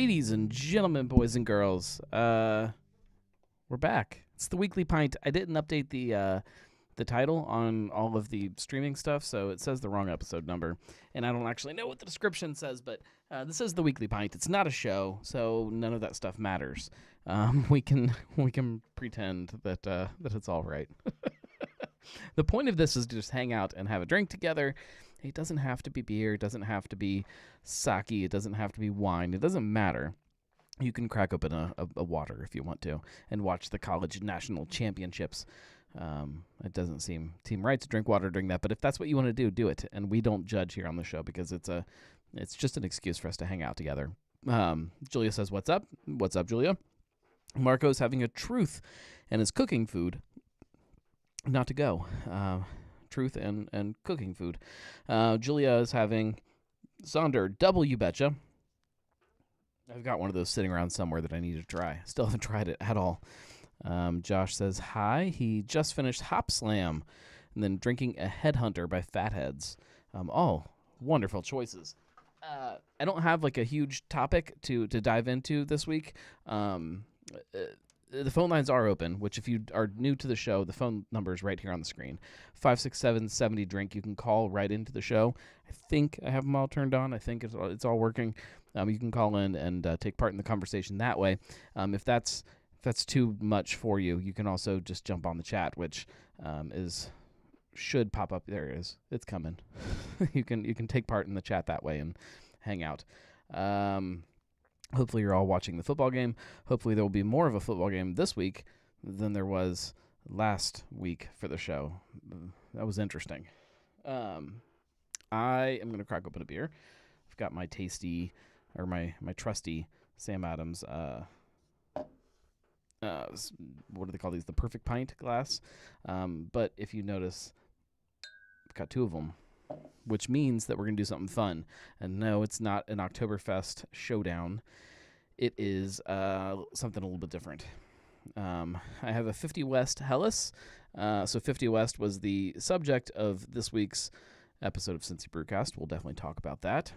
Ladies and gentlemen, boys and girls, we're back. It's the Weekly Pint. I didn't update the title on all of the streaming stuff, so it says the wrong episode number, and I don't actually know what the description says, but this is the Weekly Pint. It's not a show, so none of that stuff matters. We can pretend that it's all right. The point of this is to just hang out and have a drink together. It doesn't have to be beer. It doesn't have to be sake. It doesn't have to be wine. It doesn't matter. You can crack open a water if you want to and watch the college national championships. It doesn't seem right to drink water during that, but if that's what you want to do, do it. And we don't judge here on the show because it's just an excuse for us to hang out together. Julia says, "What's up? What's up, Julia?" Marco's having a truth and is cooking food. Not to go. Truth and cooking food. Julia is having Sonder double you betcha. I've got one of those sitting around somewhere that I need to try. Still haven't tried it at all. Josh says hi. He just finished Hop Slam and then drinking a Headhunter by Fatheads. All wonderful choices. I don't have like a huge topic to dive into this week. The phone lines are open, which if you are new to the show, the phone number is right here on the screen. 567-70-DRINK. You can call right into the show. I think I have them all turned on. I think it's all working. You can call in and take part in the conversation that way. If that's too much for you, you can also just jump on the chat, which should pop up. There it is. It's coming. You can take part in the chat that way and hang out. Hopefully you're all watching the football game. Hopefully there will be more of a football game this week than there was last week for the show. That was interesting. I am going to crack open a beer. I've got my tasty, or my trusty Sam Adams, what do they call these? The Perfect Pint glass. But if you notice, I've got two of them, which means that we're going to do something fun. And no, it's not an Oktoberfest showdown. It is something a little bit different. I have a 50 West Helles. So 50 West was the subject of this week's episode of Cincy Brewcast. We'll definitely talk about that.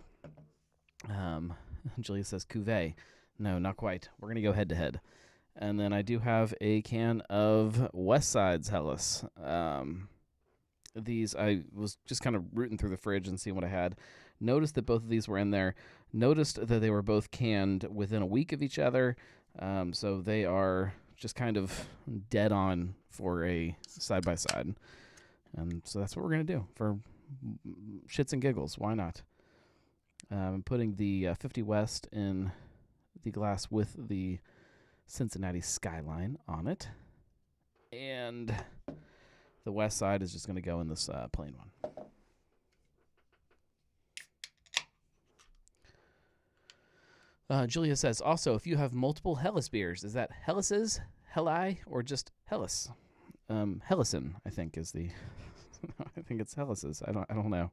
Julia says Cuvée. No, not quite. We're going to go head-to-head. And then I do have a can of West Side's Helles. These, I was just kind of rooting through the fridge and seeing what I had. Noticed that both of these were in there. Noticed that they were both canned within a week of each other. So they are just kind of dead on for a side-by-side. And so that's what we're going to do for shits and giggles. Why not? I'm putting the 50 West in the glass with the Cincinnati Skyline on it. And the West Side is just going to go in this plain one. Julia says, also, if you have multiple Helles beers, is that Helles's, Helli, or just Helles? Hellesen, I think, is the... I think it's Helles's. I don't know.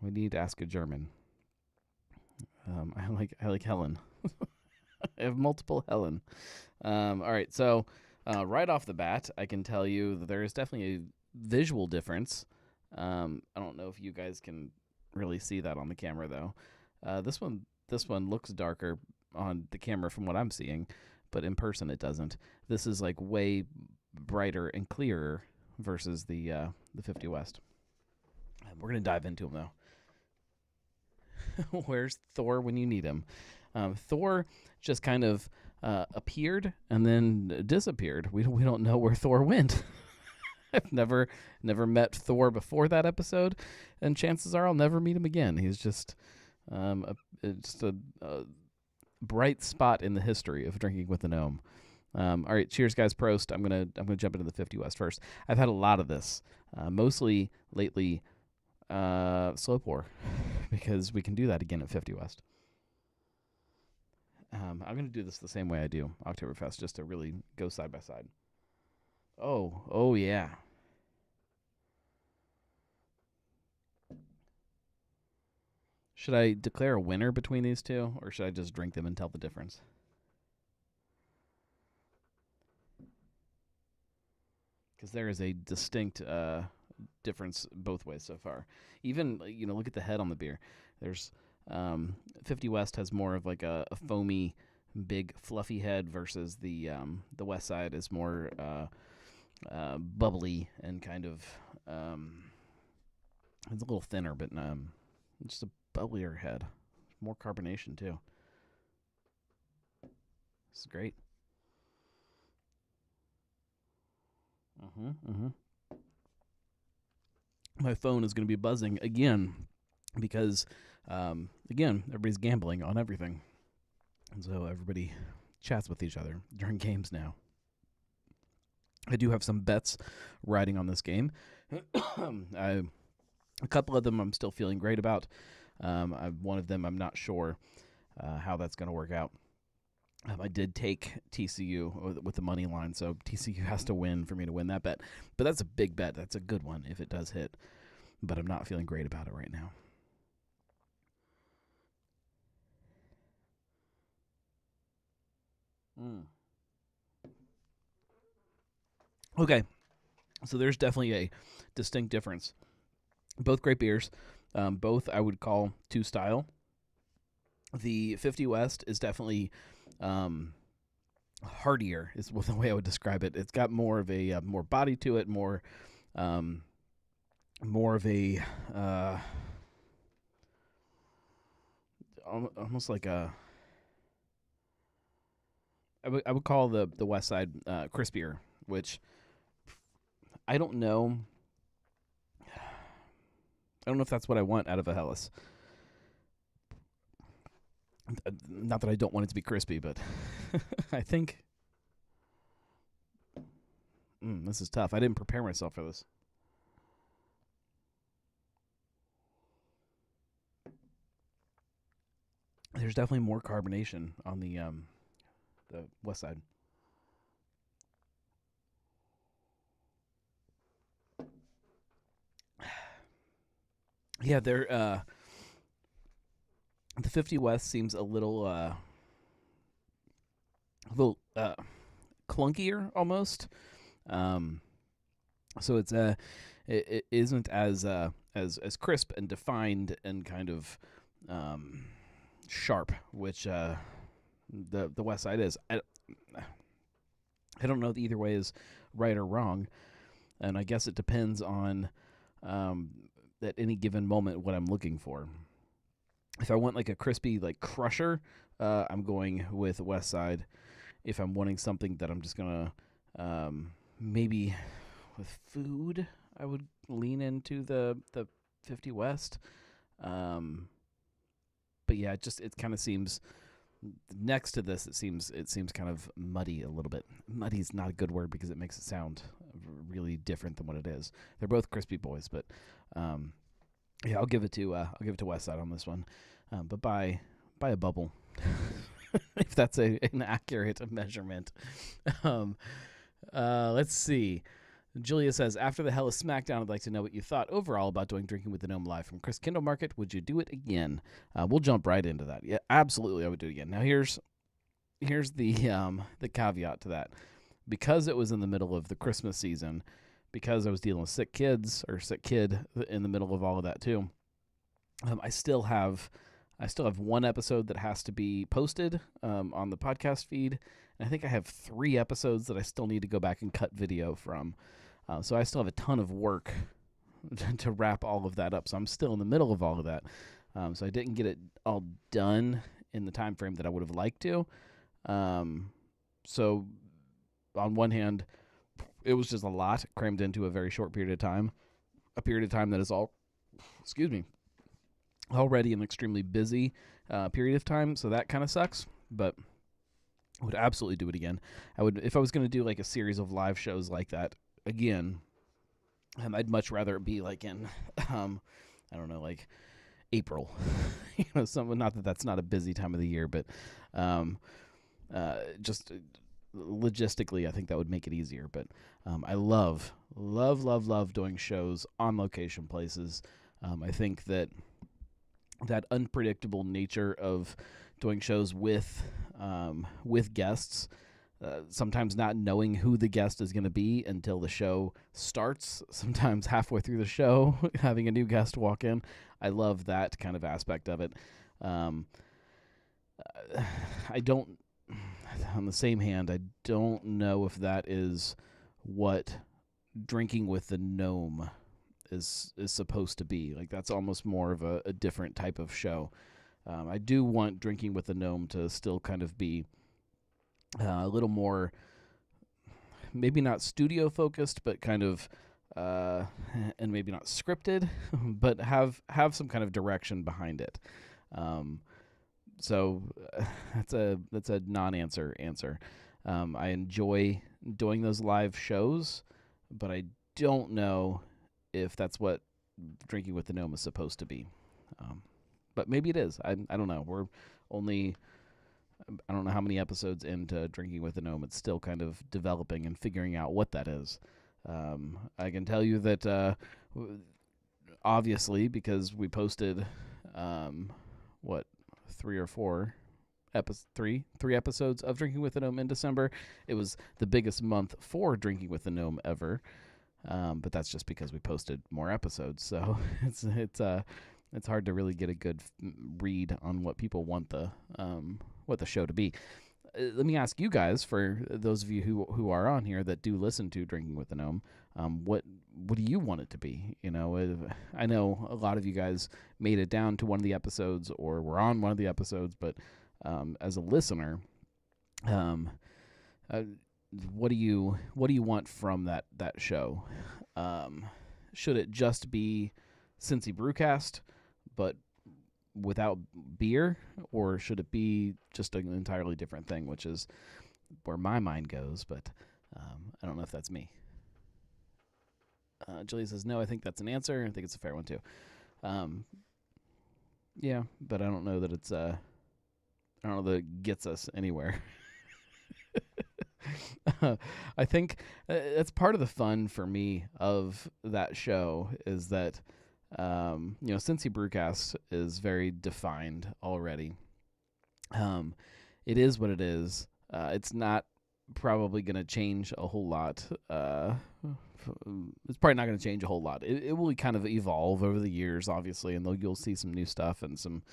We need to ask a German. I like Helen. I have multiple Helen. All right, so... right off the bat, I can tell you that there is definitely a visual difference. I don't know if you guys can really see that on the camera, though. This one looks darker on the camera from what I'm seeing, but in person it doesn't. This is like way brighter and clearer versus the 50 West. We're gonna dive into them though. Where's Thor when you need him? Thor just kind of appeared and then disappeared. We don't know where Thor went. I've never met Thor before that episode, and chances are I'll never meet him again. He's just a bright spot in the history of drinking with a gnome. All right, cheers, guys. Prost. I'm gonna jump into the 50 West first. I've had a lot of this, mostly lately. Slow pour, because we can do that again at 50 West. I'm going to do this the same way I do Oktoberfest, just to really go side by side. Oh yeah. Should I declare a winner between these two, or should I just drink them and tell the difference? Because there is a distinct difference both ways so far. Even, look at the head on the beer. There's 50 West has more of like a foamy, big, fluffy head versus the West Side is more bubbly and kind of it's a little thinner, but just a bubblier head. More carbonation too. This is great. My phone is going to be buzzing again because, again, everybody's gambling on everything. And so everybody chats with each other during games now. I do have some bets riding on this game. A couple of them I'm still feeling great about. One of them I'm not sure how that's going to work out. I did take TCU with the money line, so TCU has to win for me to win that bet. But that's a big bet. That's a good one if it does hit. But I'm not feeling great about it right now. Okay, so there's definitely a distinct difference. Both great beers. Both I would call two style. The 50 West is definitely heartier is the way I would describe it. It's got more of a more body to it, more of a almost like a I would call the West Side crispier, which I don't know. I don't know if that's what I want out of a Helles. Not that I don't want it to be crispy, but I think this is tough. I didn't prepare myself for this. There's definitely more carbonation on the West Side. Yeah, they're the 50 West seems a little clunkier almost. So it's it isn't as crisp and defined and kind of sharp, which the West Side is. I don't know that either way is right or wrong, and I guess it depends on at any given moment what I'm looking for. If I want like a crispy like crusher, I'm going with West Side. If I'm wanting something that I'm just gonna maybe with food, I would lean into the 50 West. But yeah, it kind of seems next to this. It seems kind of muddy a little bit. Muddy is not a good word because it makes it sound really different than what it is. They're both crispy boys, but yeah, I'll give it to West Side on this one. But by a bubble, if that's an accurate measurement. Let's see. Julia says, after the Hella Smackdown, I'd like to know what you thought overall about doing Drinking with the Gnome live from Chris Kindle Market. Would you do it again? We'll jump right into that. Yeah, absolutely, I would do it again. Now, here's the caveat to that. Because it was in the middle of the Christmas season, because I was dealing with sick kid in the middle of all of that too, I still have one episode that has to be posted on the podcast feed, and I think I have 3 episodes that I still need to go back and cut video from. So I still have a ton of work to wrap all of that up. So I'm still in the middle of all of that. So I didn't get it all done in the time frame that I would have liked to. So on one hand, it was just a lot crammed into a very short period of time. A period of time that is already an extremely busy period of time. So that kind of sucks. But I would absolutely do it again. If I was going to do like a series of live shows like that again, I'd much rather it be like in, I don't know, like April. Not that that's not a busy time of the year, but just logistically, I think that would make it easier. But I love doing shows on location places. I think that unpredictable nature of doing shows with guests, sometimes not knowing who the guest is going to be until the show starts, sometimes halfway through the show, having a new guest walk in. I love that kind of aspect of it. Um, I don't. On the same hand, I don't know if that is what Drinking with the Gnome is supposed to be. Like, that's almost more of a different type of show. I do want Drinking with the Gnome to still kind of be a little more, maybe not studio focused, but kind of, and maybe not scripted, but have some kind of direction behind it. So that's a non-answer answer. I enjoy doing those live shows, but I don't know if that's what Drinking with the Gnome is supposed to be. But maybe it is. I don't know. We're only, I don't know how many episodes into Drinking with the Gnome. It's still kind of developing and figuring out what that is. I can tell you that obviously, because we posted three episodes of Drinking with the Gnome in December. It was the biggest month for Drinking with the Gnome ever. But that's just because we posted more episodes. So it's hard to really get a good read on what people want the show to be. Let me ask you guys, for those of you who are on here that do listen to Drinking with the Gnome, what do you want it to be? You know, I know a lot of you guys made it down to one of the episodes or were on one of the episodes, but as a listener, what do you want from that show? Should it just be Cincy Brewcast, but without beer, or should it be just an entirely different thing, which is where my mind goes, but I don't know if that's me. Julia says, no, I think that's an answer. I think it's a fair one, too. Yeah, but I don't know that it's, I don't know that it gets us anywhere. I think that's part of the fun for me of that show is that, Cincy Brewcast is very defined already. It is what it is. It's not probably going to change a whole lot. It's probably not going to change a whole lot. It will kind of evolve over the years, obviously, and you'll see some new stuff and some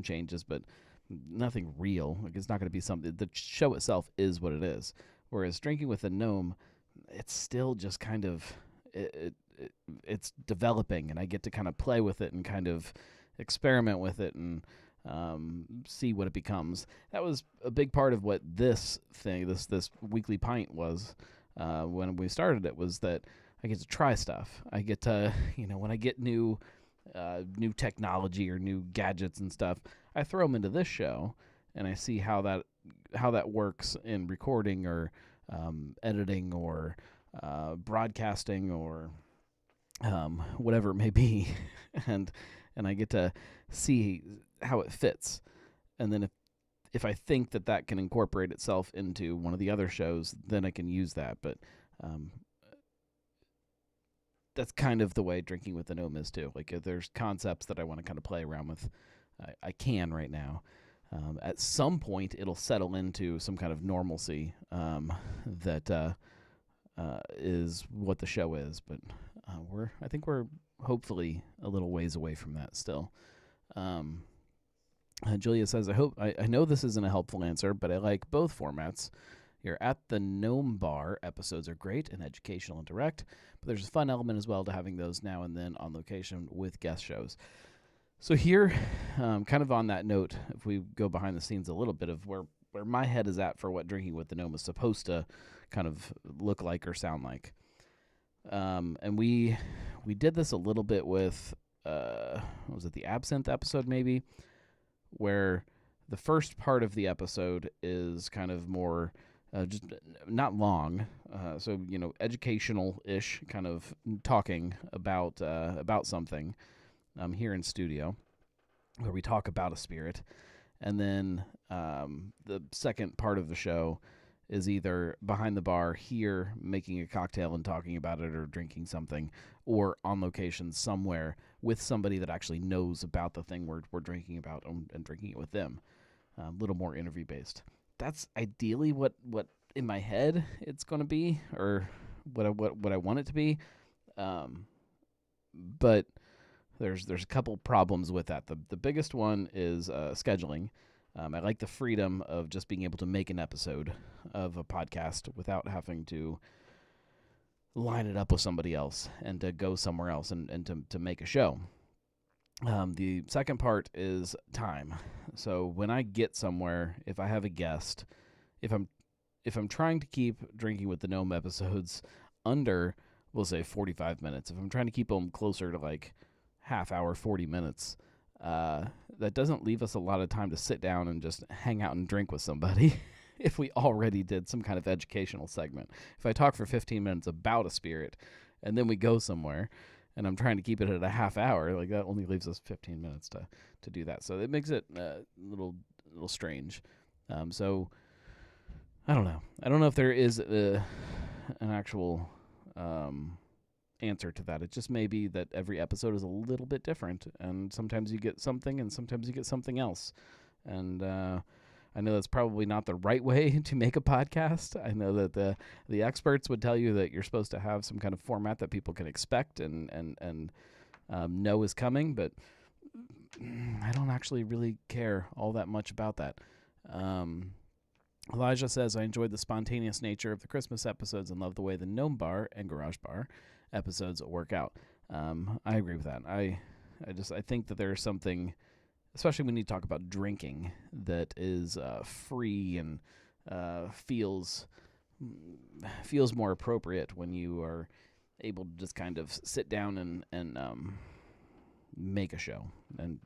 changes, but nothing real. Like, it's not going to be something. The show itself is what it is. Whereas Drinking with the Gnome, it's still just kind of it's developing, and I get to kind of play with it and kind of experiment with it and see what it becomes. That was a big part of what this weekly pint was when we started it, was that I get to try stuff. I get to, when I get new technology or new gadgets and stuff, I throw them into this show and I see how that works in recording or editing or broadcasting or whatever it may be, and I get to see how it fits, and then if I think that can incorporate itself into one of the other shows, then I can use that. But that's kind of the way Drinking with the Gnome is too. Like, if there's concepts that I want to kind of play around with, I can right now. At some point, it'll settle into some kind of normalcy that is what the show is. But I think we're hopefully a little ways away from that still. Julia says, I know this isn't a helpful answer, but I like both formats. Your At the Gnome Bar episodes are great and educational and direct, but there's a fun element as well to having those now and then on location with guest shows. So here, kind of on that note, if we go behind the scenes a little bit of where my head is at for what Drinking with the Gnome is supposed to kind of look like or sound like. And we did this a little bit with, was it the Absinthe episode maybe, where the first part of the episode is kind of more just not long, so educational-ish, kind of talking about something here in studio, where we talk about a spirit, and then the second part of the show is either behind the bar here making a cocktail and talking about it or drinking something, or on location somewhere with somebody that actually knows about the thing we're drinking about and drinking it with them. A little more interview based. That's ideally what in my head it's going to be, or what I want it to be. But there's a couple problems with that. The biggest one is scheduling. I like the freedom of just being able to make an episode of a podcast without having to line it up with somebody else and to go somewhere else and to make a show. The second part is time. So when I get somewhere, if I have a guest, if I'm trying to keep Drinking with the Gnome episodes under, we'll say 45 minutes, if I'm trying to keep them closer to like half hour, 40 minutes, that doesn't leave us a lot of time to sit down and just hang out and drink with somebody if we already did some kind of educational segment. If I talk for 15 minutes about a spirit and then we go somewhere and I'm trying to keep it at a half hour, like that only leaves us 15 minutes to do that. So it makes it a little strange. So I don't know. I don't know if there is an actual answer to that. It just may be that every episode is a little bit different, and sometimes you get something and sometimes you get something else. And I know that's probably not the right way to make a podcast. I know that the experts would tell you that you're supposed to have some kind of format that people can expect and know is coming, but I don't actually really care all that much about that. Elijah says, I enjoyed the spontaneous nature of the Christmas episodes and love the way the Gnome Bar and Garage Bar episodes work out. I agree with that. I think that there's something, especially when you talk about drinking, that is free and feels more appropriate when you are able to just kind of sit down and make a show, and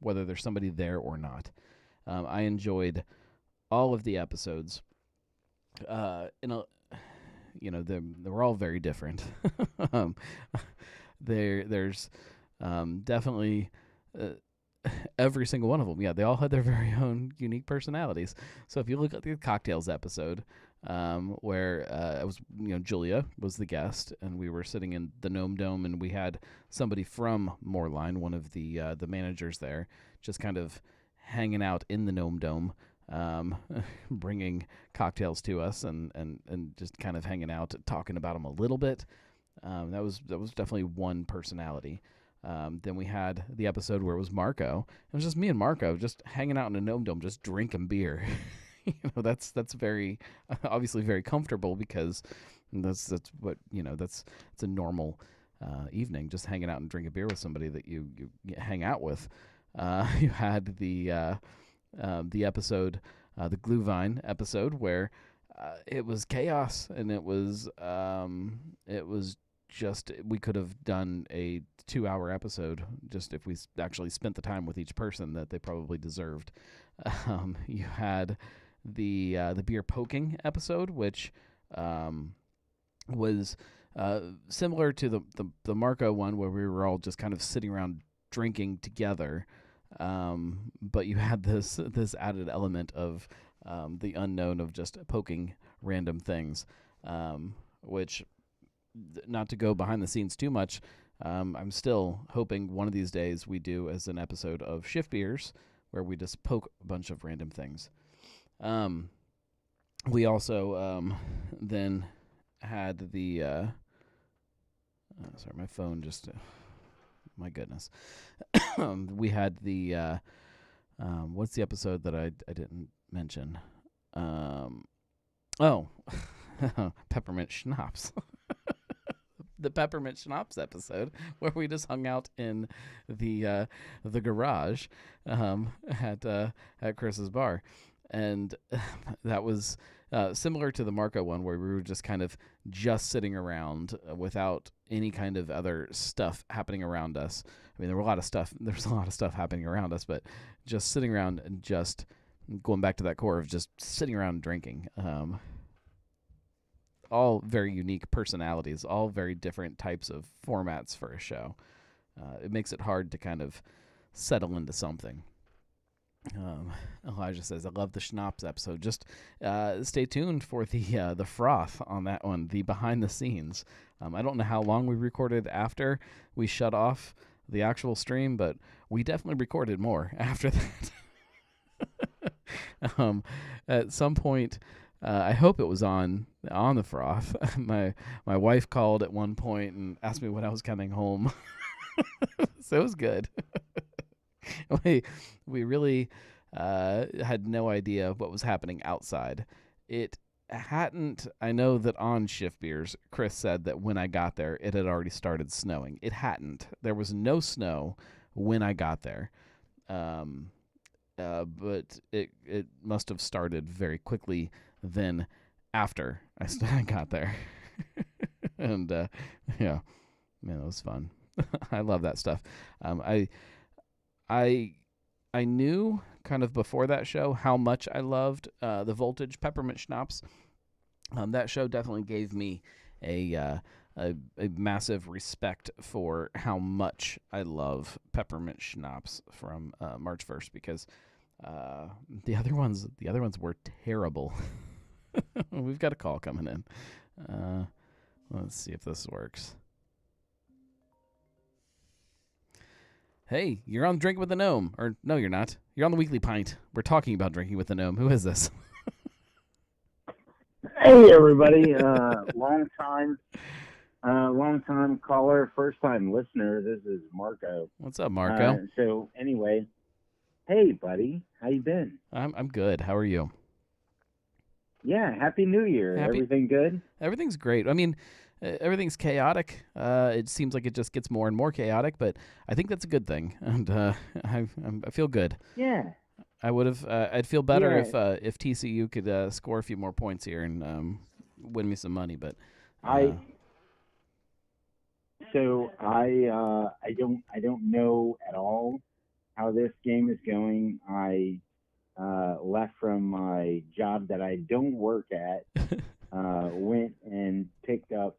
whether there's somebody there or not. I enjoyed all of the episodes. They were all very different. There's definitely every single one of them. Yeah, they all had their very own unique personalities. So if you look at the cocktails episode, where it was, Julia was the guest, and we were sitting in the Gnome Dome, and we had somebody from Moreline, one of the managers there, just kind of hanging out in the Gnome Dome, bringing cocktails to us and just kind of hanging out, talking about them a little bit. That was definitely one personality. Then we had the episode where it was Marco. It was just me and Marco just hanging out in a Gnome Dome, just drinking beer. That's very obviously very comfortable, because that's what it's a normal evening, just hanging out and drinking beer with somebody that you hang out with. You had the episode, the Glühwein episode, where it was chaos, and it was just, we could have done a 2-hour episode just if we actually spent the time with each person that they probably deserved. You had the beer poking episode, which was similar to the Marco one, where we were all just kind of sitting around drinking together. But you had this added element of the unknown of just poking random things, which, not to go behind the scenes too much, I'm still hoping one of these days we do as an episode of Shift Beers, where we just poke a bunch of random things. We also then had the sorry, my phone just my goodness. We had the what's the episode that I didn't mention? Peppermint Schnapps. The Peppermint Schnapps episode, where we just hung out in the garage at Chris's bar. And that was similar to the Marco one, where we were just kind of just sitting around without any kind of other stuff happening around us. I mean, there was a lot of stuff happening around us, but just sitting around and just going back to that core of just sitting around and drinking. All very unique personalities, all very different types of formats for a show. It makes it hard to kind of settle into something. Elijah says, I love the Schnapps episode. Just stay tuned for the froth on that one, the behind the scenes. I don't know how long we recorded after we shut off the actual stream, but we definitely recorded more after that. At some point, I hope it was on the froth. My wife called at one point and asked me when I was coming home. So it was good. we we really had no idea what was happening outside. It hadn't. I know that on Shift Beers, Chris said that when I got there, it had already started snowing. It hadn't. There was no snow when I got there. But it must have started very quickly then after I got there. And yeah, man, it was fun. I love that stuff. I I knew kind of before that show how much I loved the Voltage Peppermint Schnapps. That show definitely gave me a massive respect for how much I love peppermint schnapps from March 1st, because the other ones were terrible. We've got a call coming in. Let's see if this works. Hey, you're on Drinking with the Gnome. Or no, you're not. You're on the Weekly Pint. We're talking about Drinking with the Gnome. Who is this? Hey, everybody. Long time caller, first time listener. This is Marco. What's up, Marco? So anyway, hey, buddy. How you been? I'm good. How are you? Yeah, Happy New Year. Everything good? Everything's great. I mean, everything's chaotic. It seems like it just gets more and more chaotic, but I think that's a good thing, and I feel good. Yeah. I would have. I'd feel better if TCU could score a few more points here and win me some money. But I don't know at all how this game is going. I left from my job that I don't work at. Went and picked up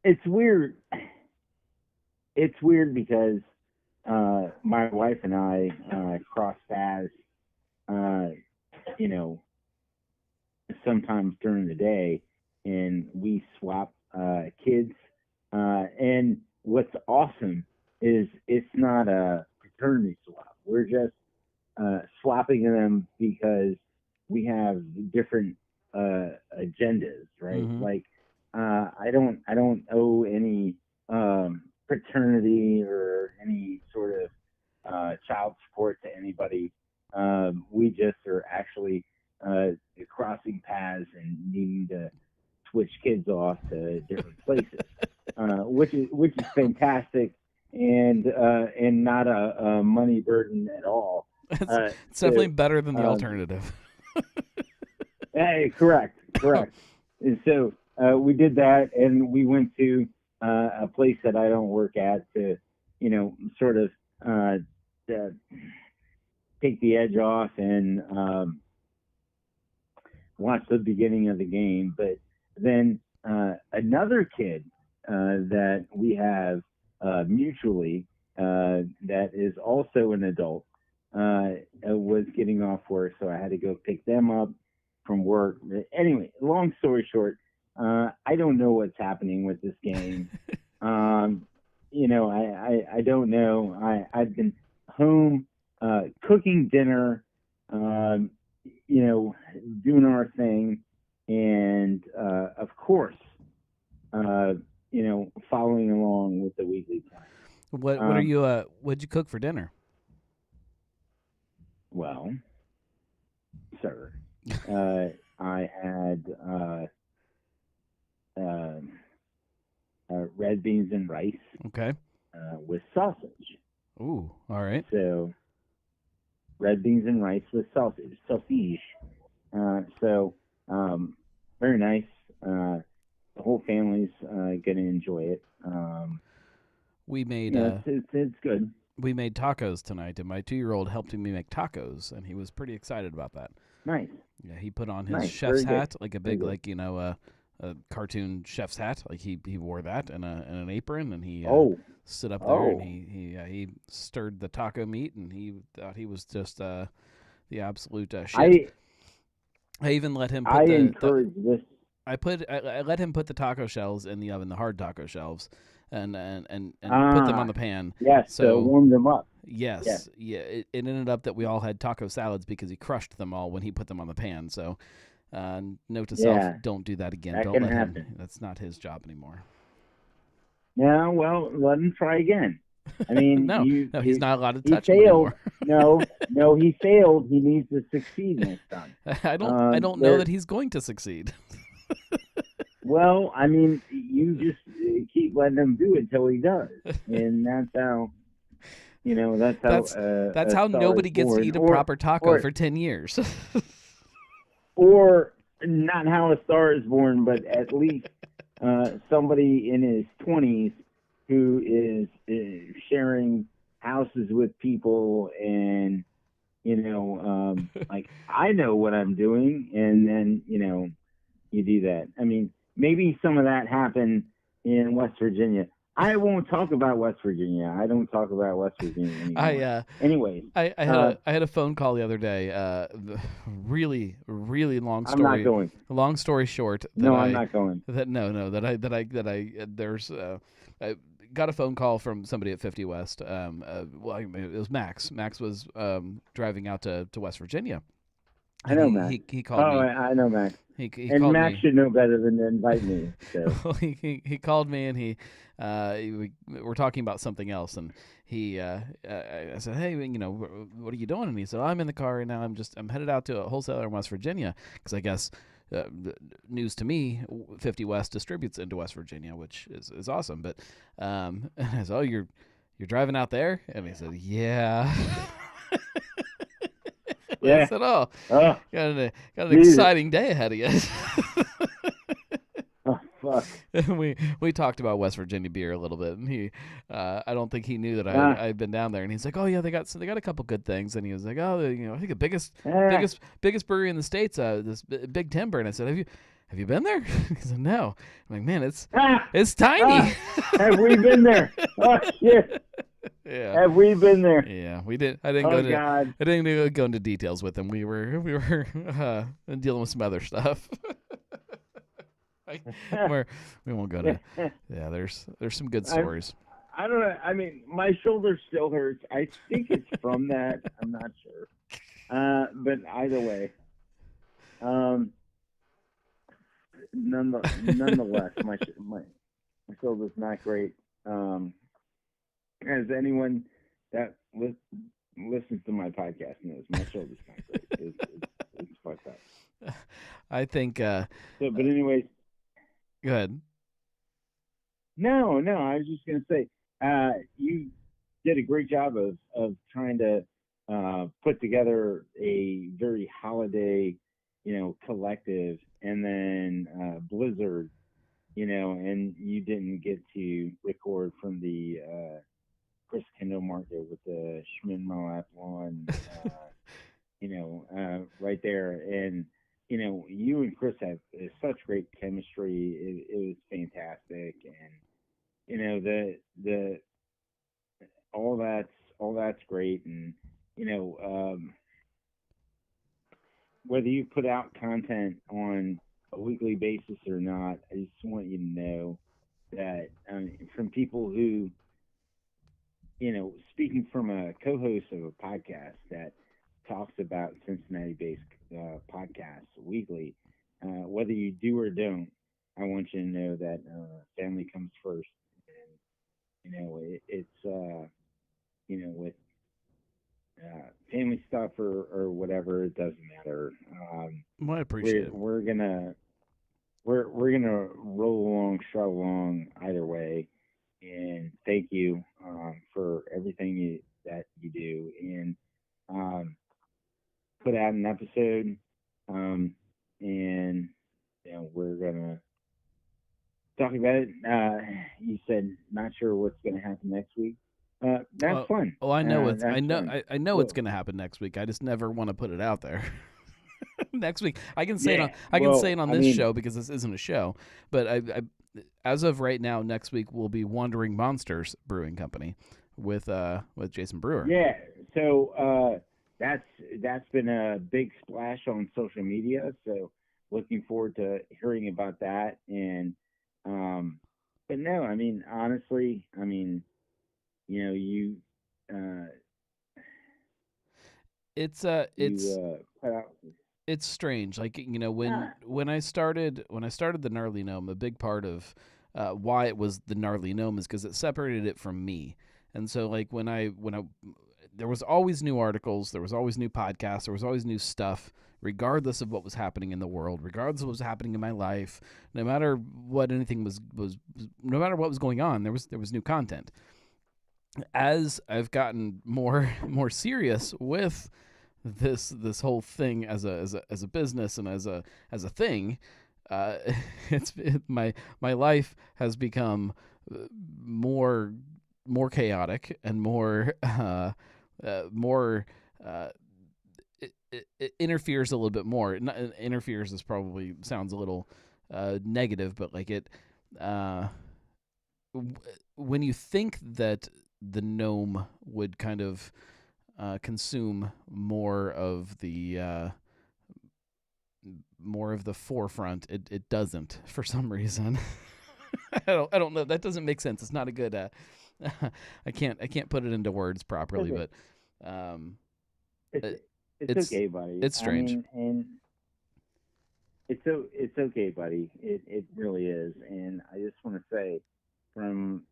It's weird. It's weird because my wife and I cross paths, sometimes during the day, and we swap kids. And what's awesome is it's not a paternity swap. We're just swapping them because we have different agendas, right? Mm-hmm. Like I don't owe any paternity or any sort of child support to anybody. We just are actually crossing paths and needing to switch kids off to different places, which is fantastic and not a money burden at all. It's definitely better than the alternative. Hey, correct. And so we did that, and we went to a place that I don't work at to, sort of take the edge off and watch the beginning of the game. But then another kid that we have mutually that is also an adult was getting off work, so I had to go pick them up from work. Anyway, long story short, I don't know what's happening with this game. I don't know. I've been home cooking dinner, doing our thing, and of course, following along with the weekly plan. What are you? What'd you cook for dinner? Well, sir, I had red beans and rice. Okay. With sausage. Ooh, all right. So, red beans and rice with sausage. Very nice. The whole family's gonna enjoy it. We made. It's good. We made tacos tonight, and my 2-year-old helped me make tacos, and he was pretty excited about that. Nice. Yeah, he put on his chef's hat, like a big, a cartoon chef's hat. Like he wore that and an apron, and he stood up there and he stirred the taco meat, and he thought he was just the absolute shit. I even let him. I encourage this. I let him put the taco shells in the oven, the hard taco shells, and put them on the pan. Yes, so warm them up. Yes, yeah. It ended up that we all had taco salads because he crushed them all when he put them on the pan. So, note to self: don't do that again. That don't can let happen. him. That's not his job anymore. No, well, let him try again. I mean, No, no, he's not allowed to he touch him failed. anymore. No, he failed. He needs to succeed next time. I don't know that he's going to succeed. Well, I mean, you just keep letting him do it until he does, and that's how. That's A how star nobody is gets to born. eat a proper taco or for 10 years. or not how a star is born, but at least somebody in his 20s who is sharing houses with people, and like, I know what I'm doing, and then you do that. I mean, maybe some of that happened in West Virginia. I won't talk about West Virginia. I don't talk about West Virginia anymore. Anyways, I had a phone call the other day. Really, really long I'm not story. going. Long story short, I'm not going. There's I got a phone call from somebody at 50 West. It was Max. Max was driving out to West Virginia. I know Max. He called me. I know Max. He and called Max me. should know better than to invite me. So. Well, he called me, and we were talking about something else, and I said, hey, what are you doing? And he said, I'm in the car right now. I'm headed out to a wholesaler in West Virginia, because I guess news to me, 50 West distributes into West Virginia, which is awesome. But and I said, oh, you're driving out there? And he said, yeah. Yeah. I said, oh, got an exciting day ahead of you. Oh, fuck. we talked about West Virginia beer a little bit, and he, I don't think he knew that I'd been down there, and he's like, oh yeah, they got a couple good things, and he was like, oh, I think the biggest brewery in the States, this Big Timber, and I said, have you been there? He said, no. I'm like, man, it's tiny. Have we been there? Oh shit. Yeah. Have we been there? Yeah, we did. I didn't go into details with him. We were dealing with some other stuff. We won't go to. Yeah, there's some good stories. I don't know. I mean, my shoulder still hurts. I think it's from that. I'm not sure. But either way, nonetheless, my shoulder's not great. As anyone that listens to my podcast knows, my shoulder's not great. It's fucked up. I think. But anyways. Go ahead. No, I was just gonna say, you did a great job of trying to put together a very holiday, collective, and then Blizzard, and you didn't get to record from the Chris Kendall market with the Schmin one, right there, and you and Chris have such great chemistry. It was fantastic, and the all that's great, and whether you put out content on a weekly basis or not, I just want you to know that from people who, speaking from a co-host of a podcast that talks about Cincinnati-based podcasts weekly, whether you do or don't, I want you to know that family comes first, and it's with family stuff or whatever, it doesn't matter. Well, I appreciate it. We're gonna roll along, strut along either way, and thank you for everything that you do, and put out an episode, and we're gonna talk about it. You said not sure what's gonna happen next week. That's fun. Oh, I know it's I know Cool. it's gonna happen next week. I just never want to put it out there. Next week, I can say it on this show because this isn't a show. But I as of right now, next week will be Wandering Monsters Brewing Company with Jason Brewer. Yeah. So that's been a big splash on social media. So looking forward to hearing about that. And but no, I mean, honestly, you it's strange. Like when I started the Gnarly Gnome, a big part of why it was the gnarly gnome is because it separated it from me. And so like when I there was always new articles, there was always new podcasts, there was always new stuff, regardless of what was happening in the world, regardless of what was happening in my life, no matter what anything was no matter what was going on, there was new content. As I've gotten more serious with this whole thing as a business and as a thing, uh, my life has become more chaotic and more uh, it interferes a little bit more. Not, interferes is probably sounds a little negative, but like it when you think that the gnome would kind of consume more of the forefront, it doesn't for some reason. I don't know. That doesn't make sense. It's not a good. I can't put it into words properly, Okay. but It's okay, buddy. It's strange. I mean, and it's okay, buddy. It really is. And I just want to say, from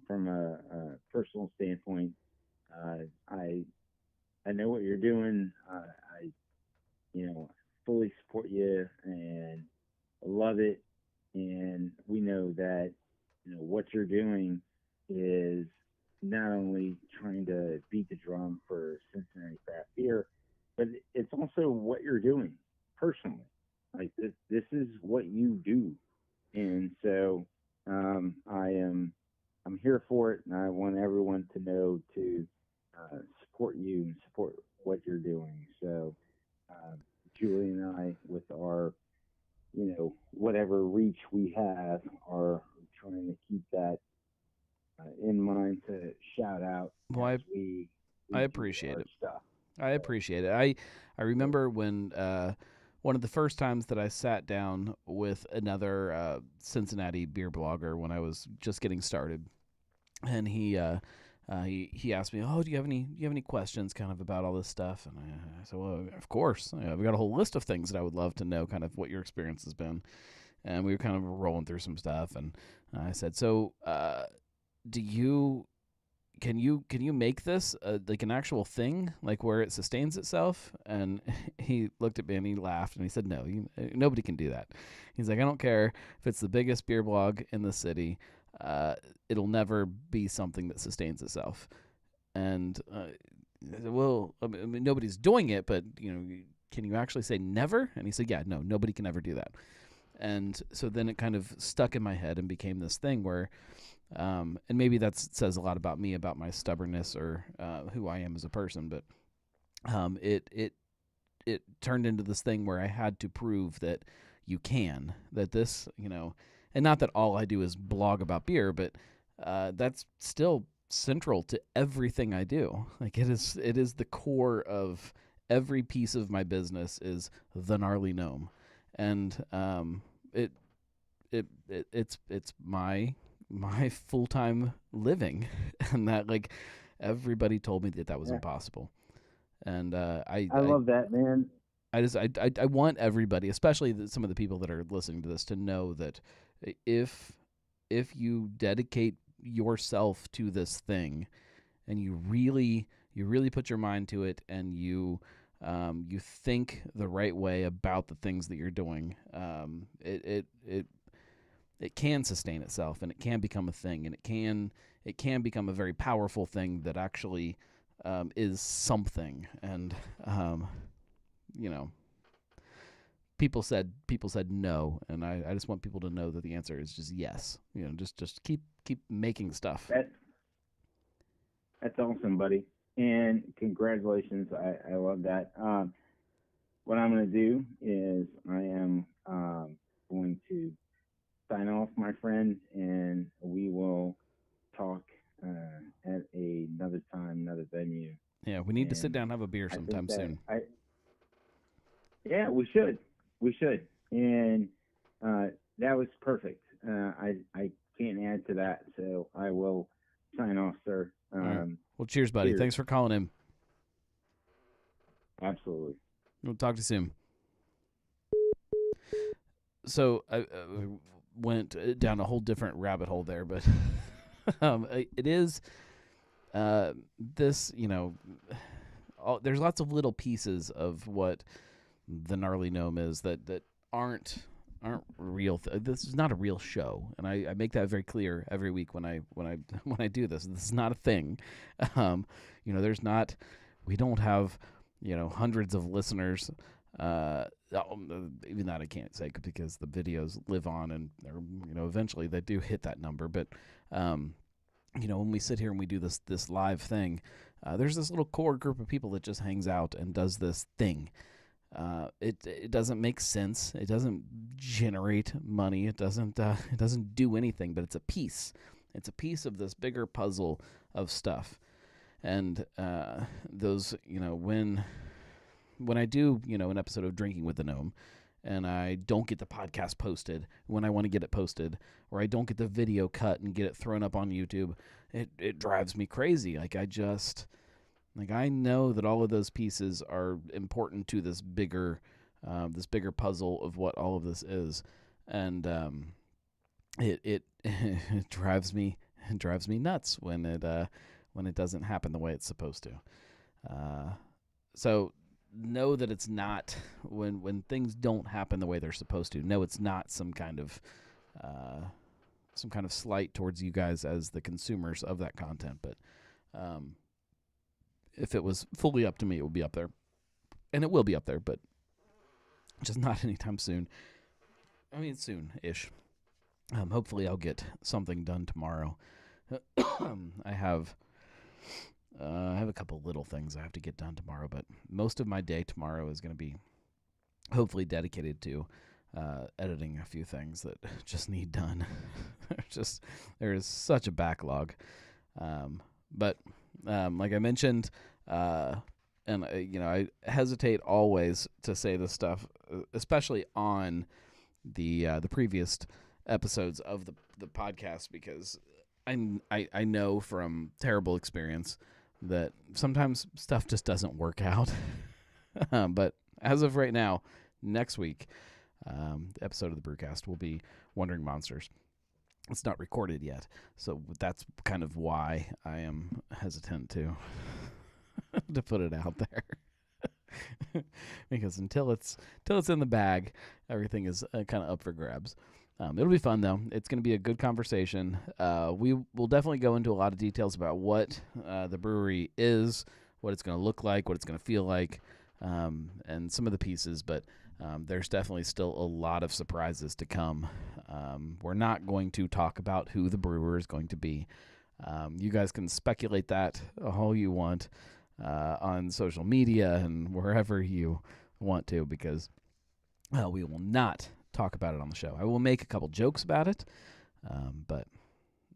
from a personal standpoint, I know what you're doing. I fully support you and love it. And we know that what you're doing is not only trying to beat the drum for Cincinnati craft beer, but it's also what you're doing personally. Like this is what you do, and so I'm here for it, and I want everyone to know to support you and support what you're doing. So Julie and I, with our whatever reach we have, are trying to keep that in mind to shout out Well, as we I do appreciate our it. stuff. I appreciate it. I remember when one of the first times that I sat down with another Cincinnati beer blogger when I was just getting started, and he asked me, "Oh, do you have any questions kind of about all this stuff?" And I said, "Well, of course. I've got a whole list of things that I would love to know, kind of what your experience has been." And we were kind of rolling through some stuff, and I said, "So, do you?" Can you make this like an actual thing, like where it sustains itself? And he looked at me and he laughed and he said, "No, nobody can do that." He's like, "I don't care if it's the biggest beer blog in the city, it'll never be something that sustains itself." And I said, "Well, I mean, nobody's doing it, but can you actually say never?" And he said, "Yeah, no, nobody can ever do that." And so then it kind of stuck in my head and became this thing where. And maybe that says a lot about me, about my stubbornness or who I am as a person. But it turned into this thing where I had to prove that you can, that this, and not that all I do is blog about beer, but that's still central to everything I do. Like it is the core of every piece of my business is the gnarly gnome, and it's my full-time living, and that like everybody told me that was impossible, and I love that, man. I want everybody, especially some of the people that are listening to this, to know that if you dedicate yourself to this thing and you really put your mind to it, and you think the right way about the things that you're doing, it can sustain itself, and it can become a thing, and it can become a very powerful thing that actually is something. And people said no, and I just want people to know that the answer is just yes. Just keep making stuff. That's awesome, buddy, and congratulations. I love that. What I'm going to do is I am going to sign off, my friend, and we will talk at another time, another venue. Yeah, we need to sit down and have a beer sometime soon. Yeah, we should. And that was perfect. I can't add to that, so I will sign off, sir. Right. Well, cheers, buddy. Cheers. Thanks for calling in. Absolutely. We'll talk to you soon. So went down a whole different rabbit hole there, but it is this, there's lots of little pieces of what the gnarly gnome is that aren't real. This is not a real show, and I make that very clear every week when I do this. This is not a thing. There's not. We don't have hundreds of listeners. Even that I can't say because the videos live on, and eventually they do hit that number. But when we sit here and we do this live thing, there's this little core group of people that just hangs out and does this thing. It doesn't make sense. It doesn't generate money. It doesn't do anything. But it's a piece. It's a piece of this bigger puzzle of stuff. And those, when I do, an episode of Drinking with the Gnome, and I don't get the podcast posted when I want to get it posted, or I don't get the video cut and get it thrown up on YouTube, it drives me crazy. I know that all of those pieces are important to this bigger puzzle of what all of this is, and it drives me nuts when it doesn't happen the way it's supposed to. So know that it's not when things don't happen the way they're supposed to. No, it's not some kind of slight towards you guys as the consumers of that content, but if it was fully up to me, it would be up there. And it will be up there, but just not anytime soon. I mean, soon-ish. Hopefully I'll get something done tomorrow. I have a couple little things I have to get done tomorrow, but most of my day tomorrow is going to be hopefully dedicated to editing a few things that just need done. There is such a backlog. But like I mentioned, and I hesitate always to say this stuff, especially on the previous episodes of the podcast, because I know from terrible experience that sometimes stuff just doesn't work out. But as of right now, next week, the episode of the Brewcast will be Wandering Monsters. It's not recorded yet, so that's kind of why I am hesitant to put it out there. Because until it's in the bag, everything is kind of up for grabs. It'll be fun, though. It's going to be a good conversation. We will definitely go into a lot of details about what the brewery is, what it's going to look like, what it's going to feel like, and some of the pieces, but there's definitely still a lot of surprises to come. We're not going to talk about who the brewer is going to be. You guys can speculate that all you want on social media and wherever you want to, because we will not talk about it on the show. I will make a couple jokes about it, but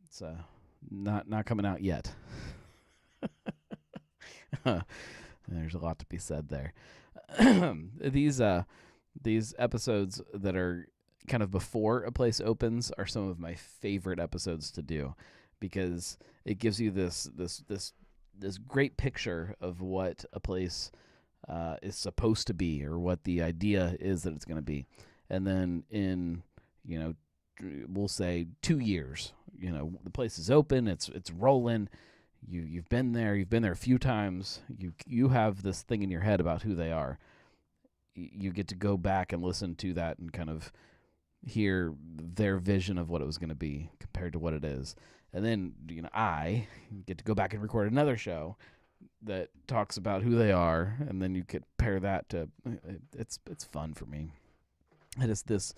it's not coming out yet. There's a lot to be said there. These episodes that are kind of before a place opens are some of my favorite episodes to do, because it gives you this great picture of what a place is supposed to be, or what the idea is that it's going to be. And then in, we'll say 2 years, the place is open, it's rolling. You've been there a few times. You have this thing in your head about who they are. You get to go back and listen to that and kind of hear their vision of what it was going to be compared to what it is. And then, I get to go back and record another show that talks about who they are, and then you could pair that to, it's fun for me. It is this,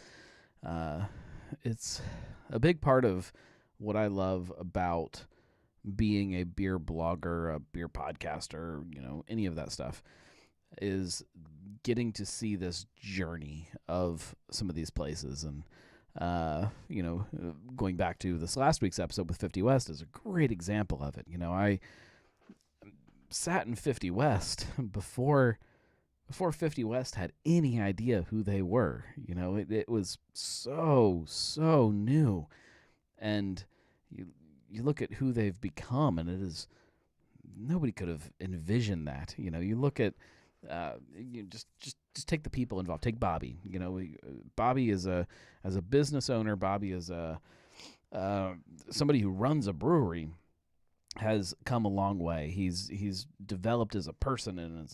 it's a big part of what I love about being a beer blogger, a beer podcaster, any of that stuff, is getting to see this journey of some of these places. And, going back to this last week's episode with 50 West is a great example of it. I sat in 50 West before 50 West had any idea who they were. It was so new. And you look at who they've become, and it is, nobody could have envisioned that. You look at just take the people involved. Take Bobby. Bobby is as a business owner. Bobby is somebody who runs a brewery, has come a long way. He's developed as a person and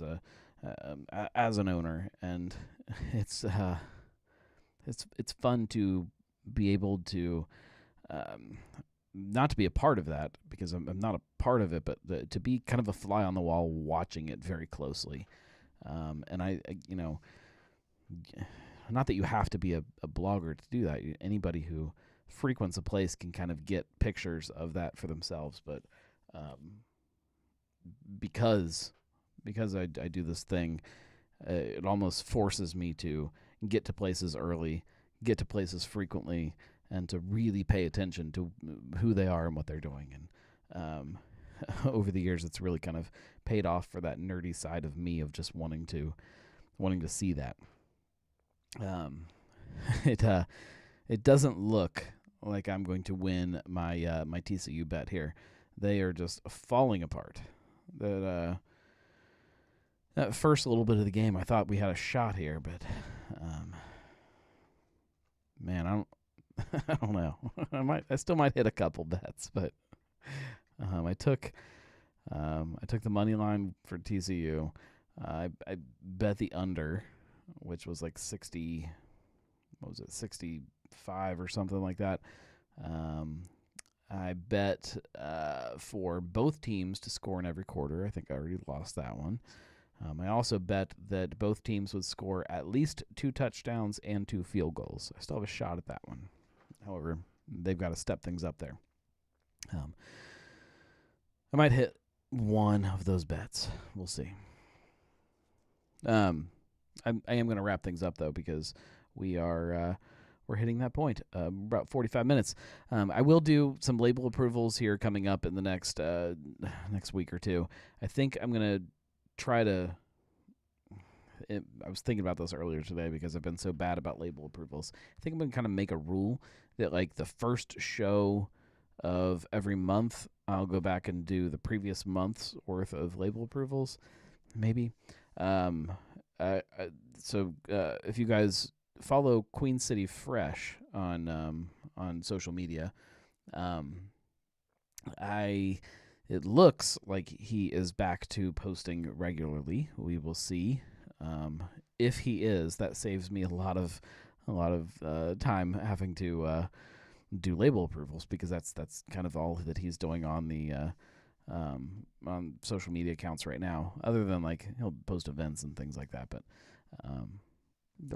as an owner, and it's fun to be able to not to be a part of that, because I'm not a part of it, but to be kind of a fly on the wall watching it very closely. And I not that you have to be a blogger to do that. Anybody who frequents a place can kind of get pictures of that for themselves. But because I do this thing, it almost forces me to get to places early, get to places frequently, and to really pay attention to who they are and what they're doing. And over the years, it's really kind of paid off for that nerdy side of me of just wanting to see that. It doesn't look like I'm going to win my my TCU bet here. They are just falling apart. That first little bit of the game, I thought we had a shot here, but man, I don't know. I still might hit a couple bets, but I took the money line for TCU. I bet the under, which was like 60. What was it? 65 or something like that. I bet for both teams to score in every quarter. I think I already lost that one. I also bet that both teams would score at least 2 touchdowns and 2 field goals. I still have a shot at that one. However, they've got to step things up there. I might hit one of those bets. We'll see. I am going to wrap things up, though, because we're hitting that point. About 45 minutes. I will do some label approvals here coming up in the next week or two. I think I'm going to try to... I was thinking about this earlier today because I've been so bad about label approvals. I think I'm going to kind of make a rule that, like, the first show of every month, I'll go back and do the previous month's worth of label approvals, maybe. So if you guys follow Queen City Fresh on social media, it looks like he is back to posting regularly. We will see. If he is, that saves me a lot of time having to do label approvals, because that's kind of all that he's doing on the on social media accounts right now. Other than, like, he'll post events and things like that, but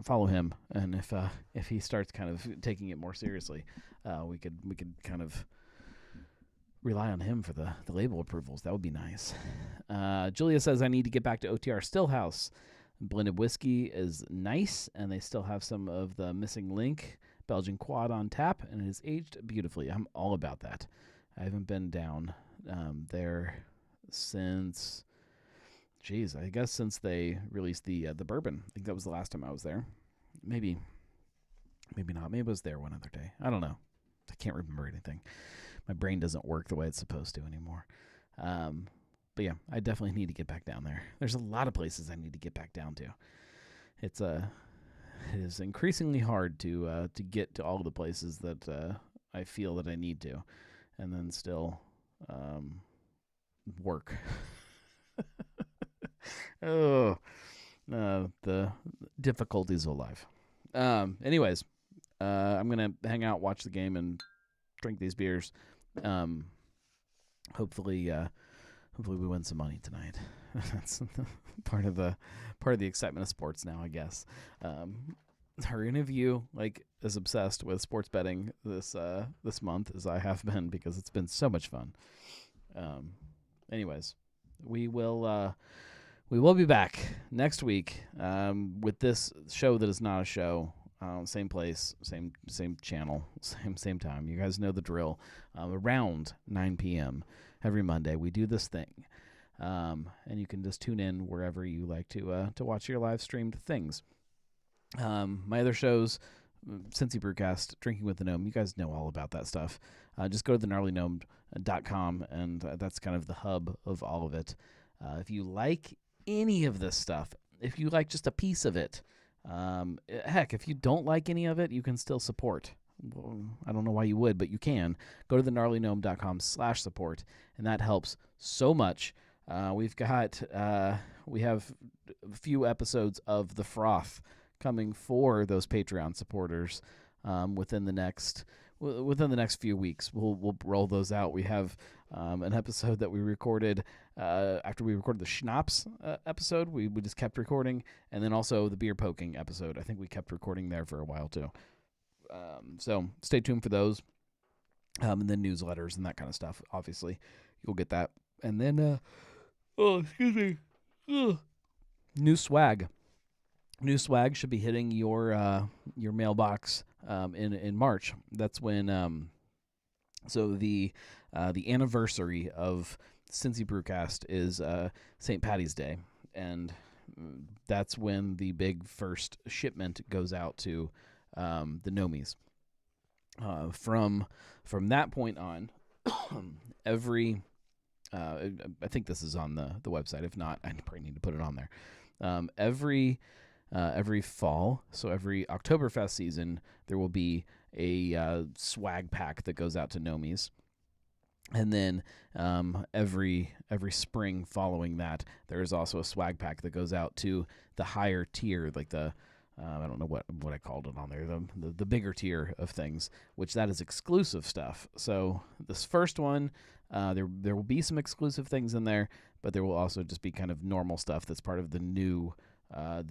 follow him, and if he starts kind of taking it more seriously, we could kind of rely on him for the label approvals. That would be nice. Julia says, I need to get back to OTR Stillhouse. Blended whiskey is nice, and they still have some of the missing link Belgian quad on tap, and it is aged beautifully. I'm all about that. I haven't been down there since, I guess since they released the bourbon. I think that was the last time I was there. Maybe not. Maybe I was there one other day. I don't know. I can't remember anything. My brain doesn't work the way it's supposed to anymore. But yeah, I definitely need to get back down there. There's a lot of places I need to get back down to. It is increasingly hard to get to all the places that I feel that I need to, and then still work. The difficulties of life. Anyways, I'm gonna hang out, watch the game, and drink these beers. Hopefully we win some money tonight. That's part of the excitement of sports now, I guess. Are any of you as obsessed with sports betting this month as I have been, because it's been so much fun? Anyways, we will be back next week with this show that is not a show. Same place, same channel, same time. You guys know the drill. Around 9 p.m. every Monday, we do this thing, and you can just tune in wherever you like to watch your live streamed things. My other shows, Cincy Brewcast, Drinking with the Gnome, you guys know all about that stuff. Just go to thegnarlygnome.com, and that's kind of the hub of all of it. If you like any of this stuff if you like just a piece of it, heck, if you don't like any of it, you can still support. Well, I don't know why you would, but you can. Go to thegnarlygnome.com/support, and that helps so much. We have a few episodes of The Froth coming for those Patreon supporters within the next few weeks. We'll roll those out. We have an episode that we recorded after we recorded the Schnapps episode. We just kept recording, and then also the beer poking episode. I think we kept recording there for a while too. So stay tuned for those, and then newsletters and that kind of stuff. Obviously, you'll get that, and then new swag. New swag should be hitting your mailbox in March. That's when so the anniversary of Cincy Brewcast is St. Patty's Day, and that's when the big first shipment goes out to the Nomies. From that point on, every I think this is on the website. If not, I probably need to put it on there. Every fall, so every Oktoberfest season, there will be a swag pack that goes out to Nomies. And then every spring following that, there is also a swag pack that goes out to the higher tier, like the I don't know what I called it on there, the bigger tier of things, which that is exclusive stuff. So this first one, there will be some exclusive things in there, but there will also just be kind of normal stuff that's part of the new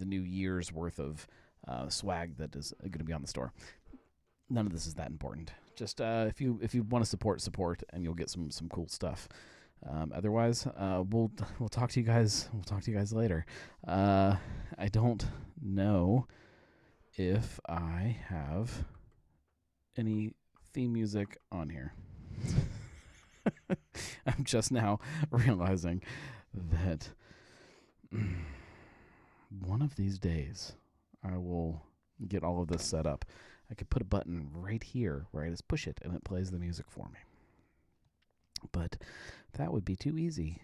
year's worth of swag that is going to be on the store. None of this is that important. Just if you want to support, and you'll get some cool stuff. Otherwise, we'll talk to you guys. We'll talk to you guys later. I don't know if I have any theme music on here. I'm just now realizing that one of these days I will get all of this set up. I could put a button right here where I just push it and it plays the music for me. But that would be too easy.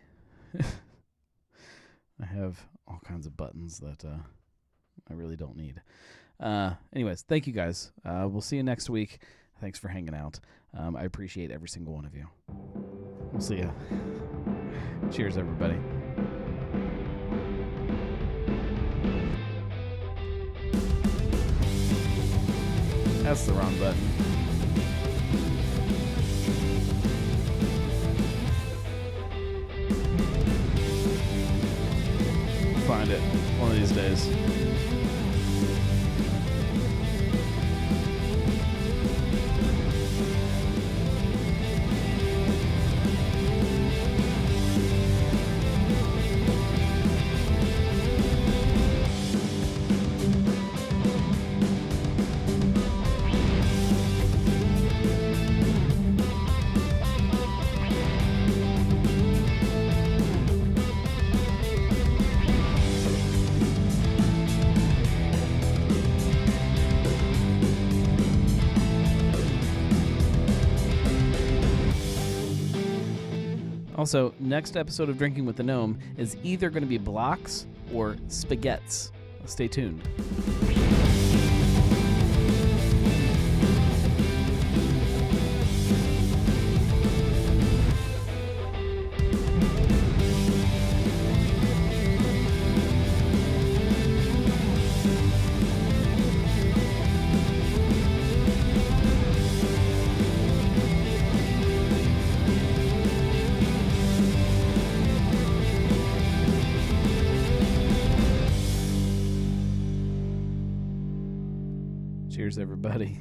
I have all kinds of buttons that I really don't need. Anyways, thank you guys. We'll see you next week. Thanks for hanging out. I appreciate every single one of you. We'll see you. Cheers, everybody. That's the wrong button. Find it one of these days. Also, next episode of Drinking with the Gnome is either going to be blocks or spaghettis. Stay tuned. Cheers, everybody.